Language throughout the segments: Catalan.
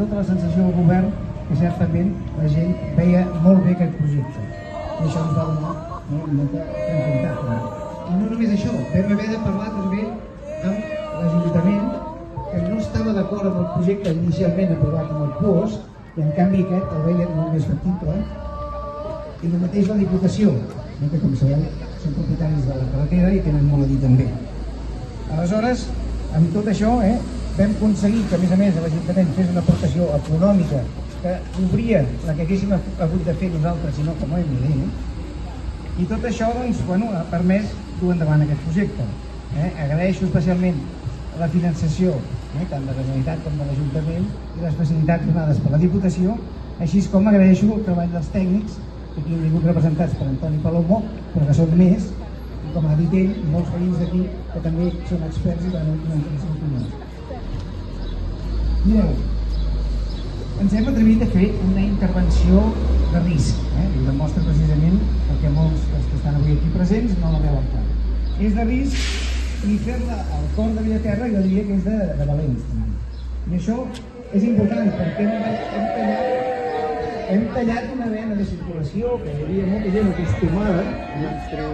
tota la sensació del govern que certament la gent veia molt bé aquest projecte. I això ens va donar molta tranquil·litat. I no només això, vam haver de parlar també amb l'Ajuntament, que no estava d'acord amb el projecte inicialment aprovat amb el POS, i en canvi aquest el veia molt més factible, i el mateix la Diputació, que com sabeu són propietaris de la carretera i tenen molt a dir també. Aleshores, amb tot això, vam aconseguir que a més l'Ajuntament fes una aportació econòmica que obria la que haguéssim hagut de fer nosaltres, sinó com a evident, i tot això ha permès dur endavant aquest projecte. Agraeixo especialment la finançació, tant de la Generalitat com de l'Ajuntament, i les facilitats donades per la Diputació, així com agraeixo el treball dels tècnics, que aquí han vingut representats per Antoni Palomo, però que són més, i com ha dit ell, molts veïns d'aquí que també són experts i van donar. Mireu, ens hem atrevit a fer una intervenció de risc, i ho demostra precisament perquè molts dels que estan avui aquí presents no la veuen clar. És de risc i fer-la al cor de Vilaterra jo diria que és de valents. I això és important perquè hem tallat una vena de circulació que hi havia molta gent acostumada, però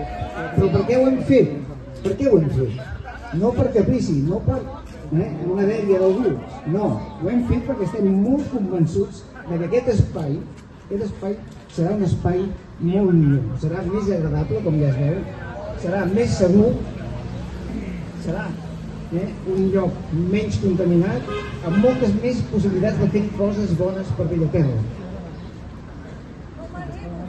per què ho hem fet? Per què ho hem fet? No per caprici, no per una dèria d'algú, no, ho hem fet perquè estem molt convençuts que aquest espai serà un espai molt millor, serà més agradable, com ja es veu, serà més segur, serà un lloc menys contaminat, amb moltes més possibilitats de fer coses bones per Vilaterra.